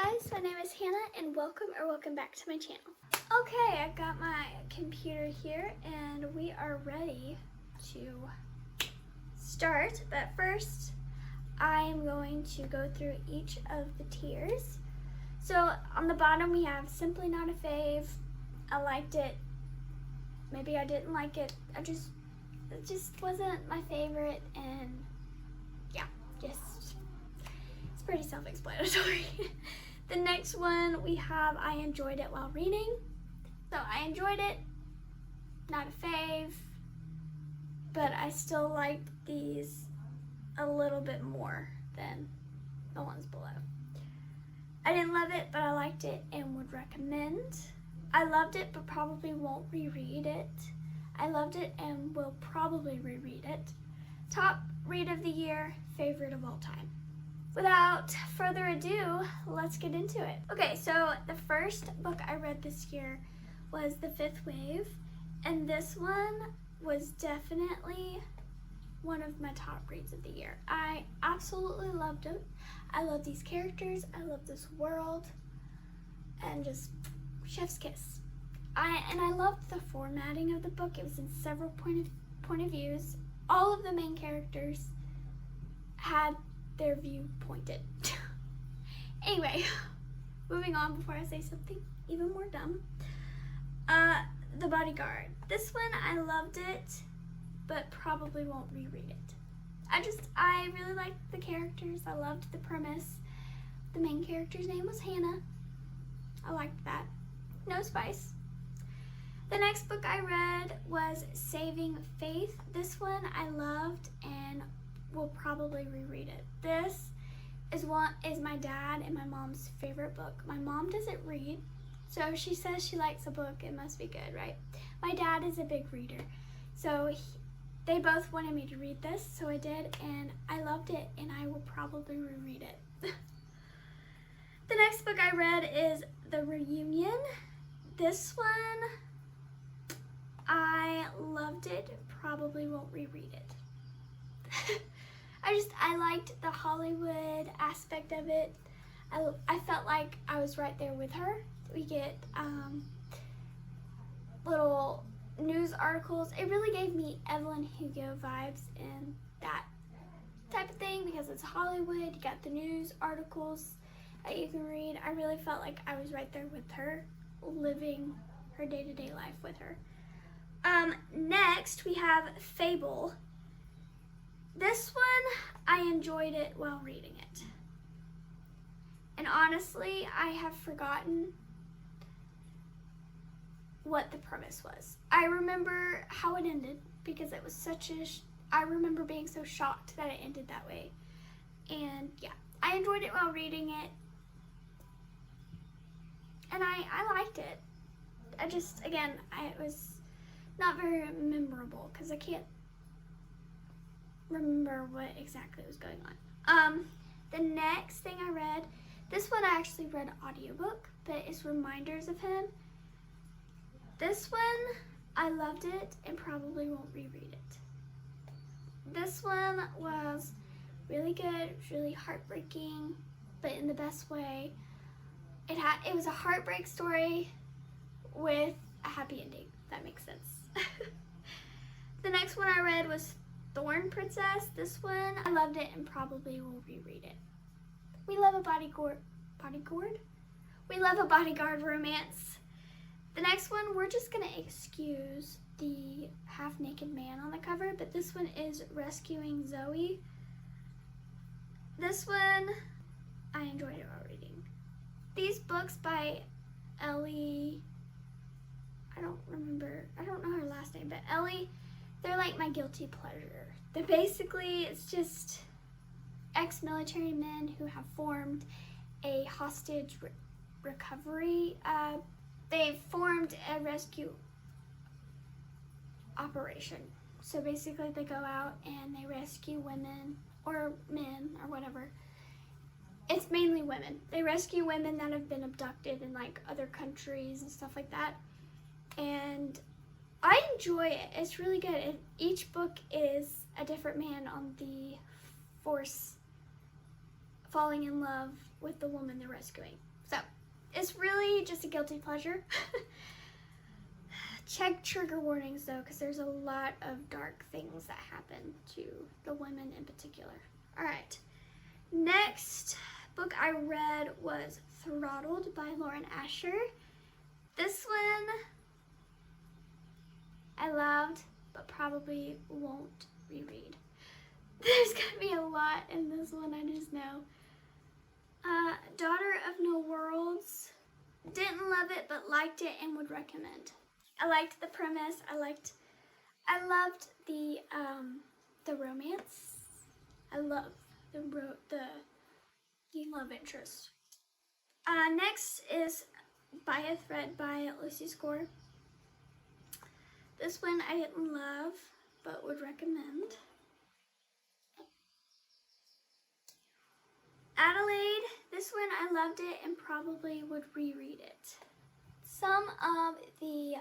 guys, my name is Hannah and welcome back to my channel. Okay, I've got my computer here and we are ready to start, but first I am going to go through each of the tiers. So on the bottom we have Simply Not a Fave. I liked it, maybe I didn't like it, it just wasn't my favorite, and yeah, just pretty self-explanatory. The next one we have I enjoyed it while reading. So I enjoyed it, not a fave, but I still liked these a little bit more than the ones below. I didn't love it, but I liked it and would recommend. I loved it, but probably won't reread it. I loved it and will probably reread it. Top read of the year, favorite of all time. Without further ado, let's get into it. Okay, so the first book I read this year was The Fifth Wave, and this one was definitely one of my top reads of the year. I absolutely loved it. I love these characters, I love this world, and just chef's kiss. I loved the formatting of the book. It was in several point of views. All of the main characters had their view pointed. Anyway, moving on before I say something even more dumb. The Bodyguard. This one, I loved it, but probably won't reread it. I really liked the characters. I loved the premise. The main character's name was Hannah. I liked that. No spice. The next book I read was Saving Faith. This one I loved and will probably reread it. This is my dad and my mom's favorite book. My mom doesn't read, so if she says she likes a book, it must be good, right? My dad is a big reader, so they both wanted me to read this, so I did, and I loved it, and I will probably reread it. The next book I read is The Reunion. This one, I loved it, probably won't reread it. I liked the Hollywood aspect of it. I felt like I was right there with her. We get little news articles. It really gave me Evelyn Hugo vibes and that type of thing because it's Hollywood. You got the news articles that you can read. I really felt like I was right there with her, living her day-to-day life with her. Next we have Fable. This one, I enjoyed it while reading it. And honestly, I have forgotten what the premise was. I remember how it ended because it was I remember being so shocked that it ended that way. And yeah, I enjoyed it while reading it. And I liked it. It was not very memorable because I can't remember what exactly was going on. The next thing I read, this one I actually read audiobook, but it's Reminders of Him. This one, I loved it and probably won't reread it. This one was really good, it was really heartbreaking, but in the best way. It was a heartbreak story with a happy ending, if that makes sense. The next one I read was Thorn Princess. This one, I loved it and probably will reread it. We love a bodyguard? We love a bodyguard romance. The next one, we're just gonna excuse the half-naked man on the cover, but this one is Rescuing Zoe. This one, I enjoyed it while reading. These books by Ellie, I don't know her last name, but Ellie, they're like my guilty pleasure. It's just ex-military men who have formed a hostage recovery. They've formed a rescue operation. So basically they go out and they rescue women or men or whatever. It's mainly women. They rescue women that have been abducted in like other countries and stuff like that. And I enjoy it. It's really good. Each book is a different man on the force falling in love with the woman they're rescuing. So it's really just a guilty pleasure. Check trigger warnings though, because there's a lot of dark things that happen to the women in particular. All right, next book I read was Throttled by Lauren Asher. This one I loved, but probably won't reread. There's gonna be a lot in this one, I just know. Daughter of No Worlds. Didn't love it, but liked it and would recommend. I liked the premise. I loved the romance. I love the love interest. Next is By a Thread by Lucy Score. This one I didn't love, but would recommend. Adelaide, this one I loved it and probably would reread it. Some of the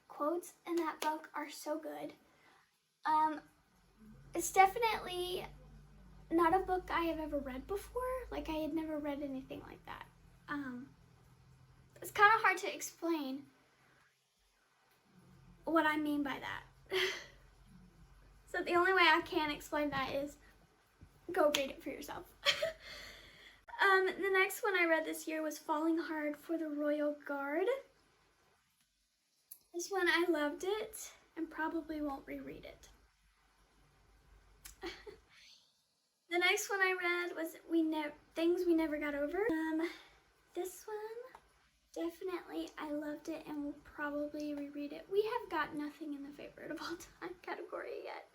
quotes in that book are so good. It's definitely not a book I have ever read before. Like, I had never read anything like that. It's kind of hard to explain what I mean by that. So the only way I can explain that is go read it for yourself. The next one I read this year was Falling Hard for the Royal Guard. This one I loved it and probably won't reread it. The next one I read was Things We Never Got Over. This one, definitely I loved it and will probably reread it. We have got nothing in the favorite of all time category yet.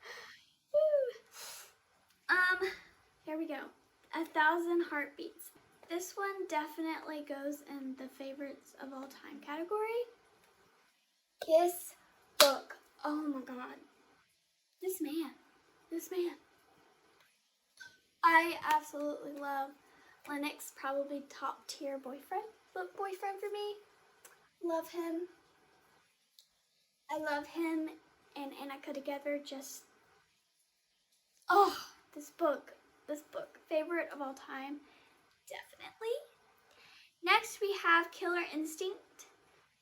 Woo. Here we go. 1,000 Heartbeats. This one definitely goes in the favorites of all time category. This book, oh my god. This man. I absolutely love Lennox, probably top tier boyfriend for me. Love him. I love him and Annika together. Just, oh, this book, favorite of all time, definitely. Next we have Killer Instinct.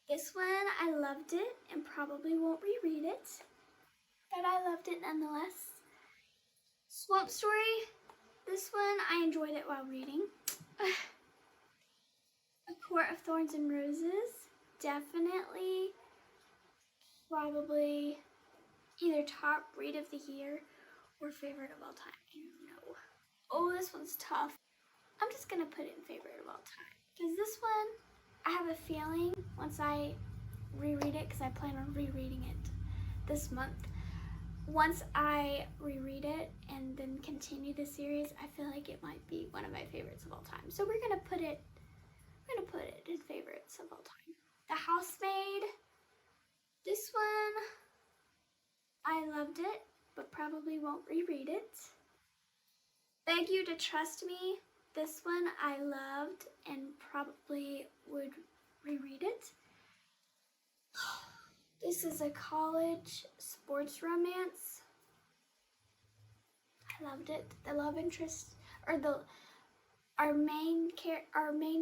This one, I loved it and probably won't reread it, but I loved it nonetheless. Swamp Story. This one, I enjoyed it while reading. A Court of Thorns and Roses. Definitely, probably either top read of the year or favorite of all time. I don't know. Oh, this one's tough. I'm just gonna put it in favorite of all time. Because this one, I have a feeling once I reread it, because I plan on rereading it this month. Once I reread it and then continue the series, I feel like it might be one of my favorites of all time. So we're gonna put it in favorites of all time. The Housemaid. This one, I loved it, but probably won't reread it. Beg You to Trust Me. This one I loved and probably would reread it. This is a college sports romance. I loved it. The love interest, or our main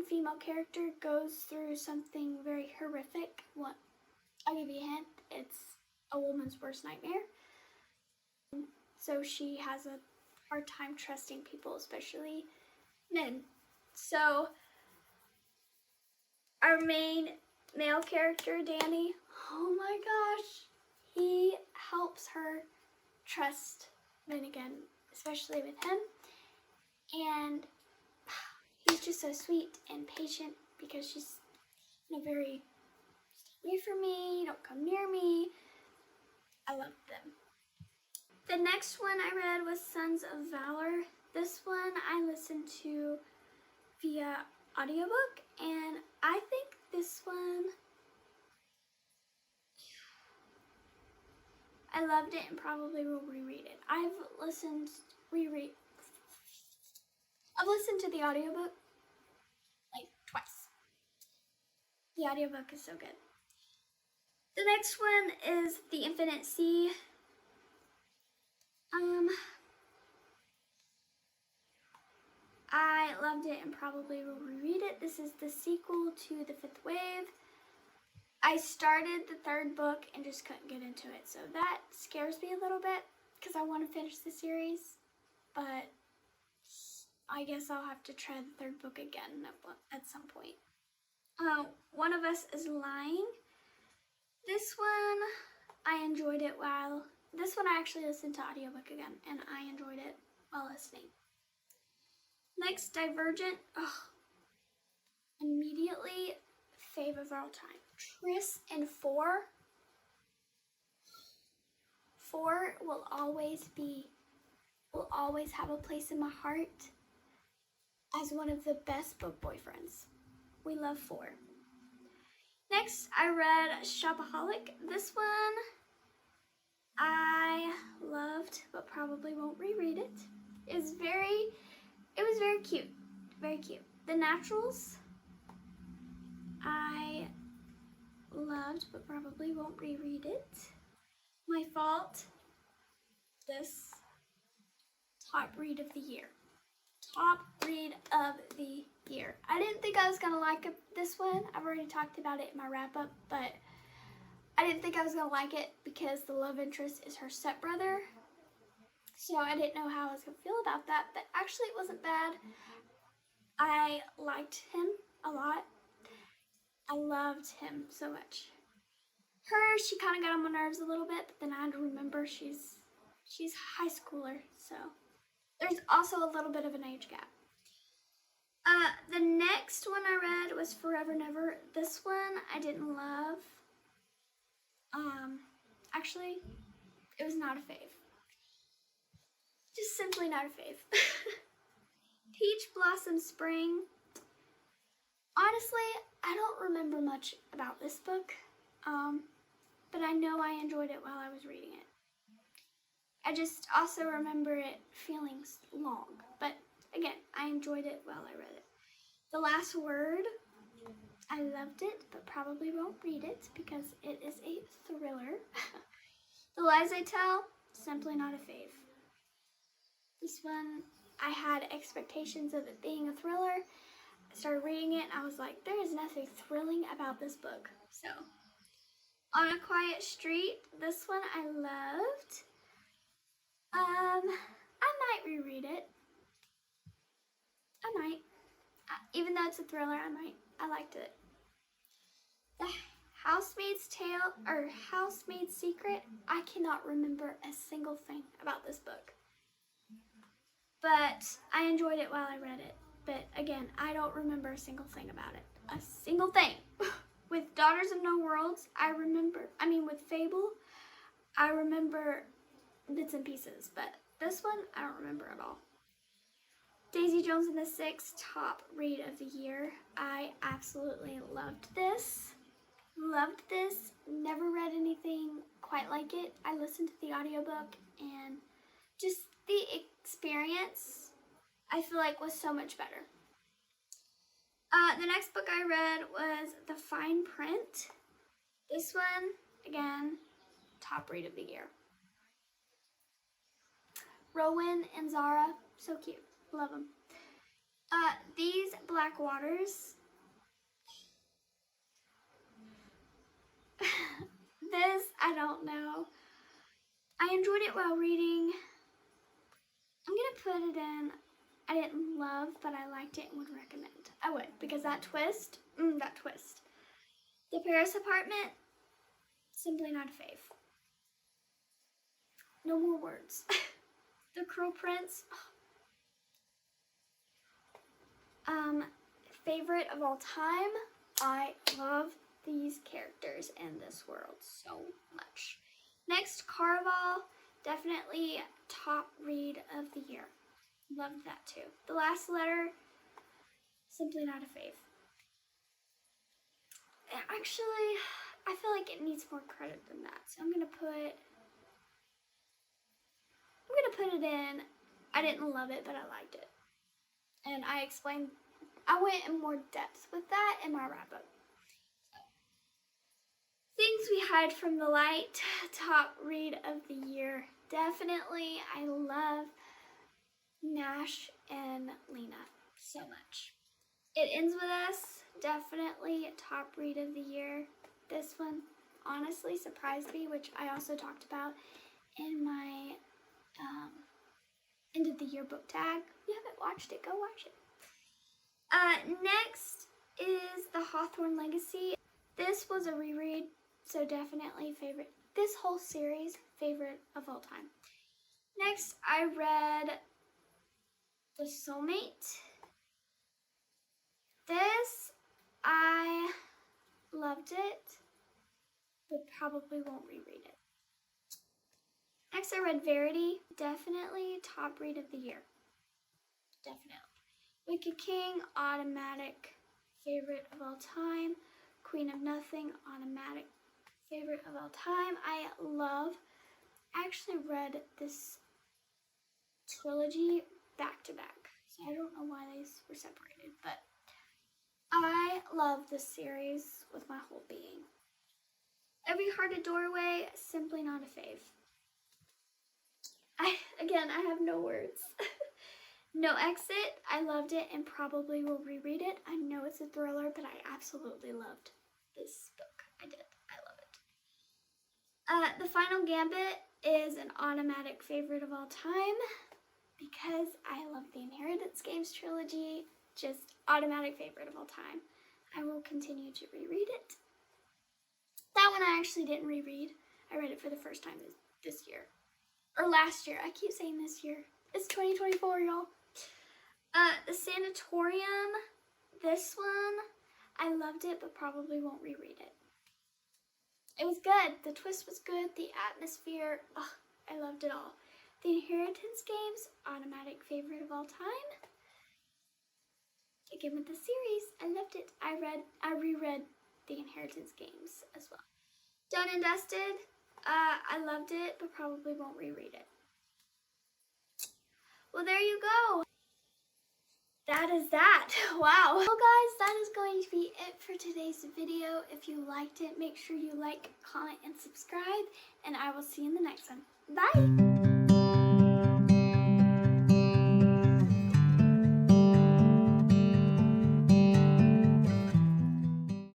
female character goes through something very horrific. I'll give you a hint. It's a woman's worst nightmare. So she has a hard time trusting people, especially men. So our main male character, Danny, oh my gosh, he helps her trust men again, especially with him. And he's just so sweet and patient because she's very, stay away from me, don't come near me. I love them. The next one I read was Sons of Valor. This one I listened to via audiobook, and I think this one, I loved it and probably will reread it. I've listened to the audiobook like twice. The audiobook is so good. The next one is The Infinite Sea. I loved it and probably will reread it. This is the sequel to The Fifth Wave. I started the third book and just couldn't get into it, so that scares me a little bit because I want to finish the series, but I guess I'll have to try the third book again at some point. One of Us is Lying. This one, I enjoyed it while... This one I actually listened to audiobook again, and I enjoyed it while listening. Next, Divergent. Oh, immediately fave of all time. Tris and 4. 4 will always have a place in my heart as one of the best book boyfriends. We love 4. Next, I read Shopaholic. This one I loved, but probably won't reread it. It was very cute. Very cute. The Naturals, I loved, but probably won't reread it. My Fault, this, top read of the year. Top read of the year. I didn't think I was gonna like this one. I've already talked about it in my wrap up, but I didn't think I was gonna like it because the love interest is her stepbrother. So I didn't know how I was gonna feel about that, but actually it wasn't bad. I liked him a lot. I loved him so much. She kind of got on my nerves a little bit, but then I had to remember she's a high schooler, so there's also a little bit of an age gap. The next one I read was Forever Never. This one I didn't love. Actually, it was not a fave. Just simply not a fave. Peach Blossom Spring. Honestly, I don't remember much about this book, but I know I enjoyed it while I was reading it. I just also remember it feeling long, but again, I enjoyed it while I read it. The Last Word, I loved it, but probably won't read it because it is a thriller. The Lies I Tell, simply not a fave. This one, I had expectations of it being a thriller. I started reading it and I was like, there is nothing thrilling about this book. So, On a Quiet Street, this one I loved. I might reread it. I might. Even though it's a thriller, I might. I liked it. The Housemaid's Tale, or Housemaid's Secret, I cannot remember a single thing about this book. But I enjoyed it while I read it. But again, I don't remember a single thing about it. A single thing. With Daughters of No Worlds, with Fable, I remember bits and pieces. But this one, I don't remember at all. Daisy Jones and the Six, top read of the year. I absolutely loved this. Never read anything quite like it. I listened to the audiobook and just the experience, I feel like, was so much better. The next book I read was The Fine Print. This one, again, top read of the year. Rowan and Zara, so cute. Love them. These Black Waters. This, I don't know. I enjoyed it while reading. I'm gonna put it in, I didn't love, but I liked it and would recommend. I would, because that twist. The Paris Apartment, simply not a fave. No more words. The Cruel Prince. Favorite of all time. I love these characters in this world so much. Next, Caraval, definitely top read of the year. Loved that too. The Last Letter, simply not a fave. Actually, I feel like it needs more credit than that, so I'm gonna put it in. I didn't love it, but I liked it. And I went in more depth with that in my wrap-up. Things We Hide from the Light, top read of the year. Definitely, I love Nash and Lena. so much. It Ends With Us, definitely top read of the year. This one honestly surprised me, which I also talked about in my end of the year book tag. If you haven't watched it, go watch it. Next is The Hawthorne Legacy. This was a reread, so definitely favorite. This whole series, favorite of all time. Next, I read The Soulmate. This, I loved it, but probably won't reread it. Next, I read Verity. Definitely top read of the year. Definitely. Wicked King, automatic favorite of all time. Queen of Nothing, automatic favorite of all time. I actually read this trilogy back to back, so I don't know why they were separated, but I love this series with my whole being. Every Hearted Doorway, simply not a fave. I have no words. No Exit, I loved it and probably will reread it. I know it's a thriller, but I absolutely loved this book. I did. I love it. The Final Gambit is an automatic favorite of all time because I love the Inheritance Games trilogy. Just automatic favorite of all time. I will continue to reread it. That one I actually didn't reread. I read it for the first time this year. Or last year. I keep saying this year. It's 2024, y'all. The Sanatorium. This one, I loved it, but probably won't reread it. It was good. The twist was good. The atmosphere, I loved it all. The Inheritance Games, automatic favorite of all time. Again with the series, I loved it. I reread The Inheritance Games as well. Done and Dusted, I loved it, but probably won't reread it. Well, there you go. That is that. Wow. Well, guys, that is going to be it for today's video. If you liked it, make sure you like, comment, and subscribe, and I will see you in the next one. Bye!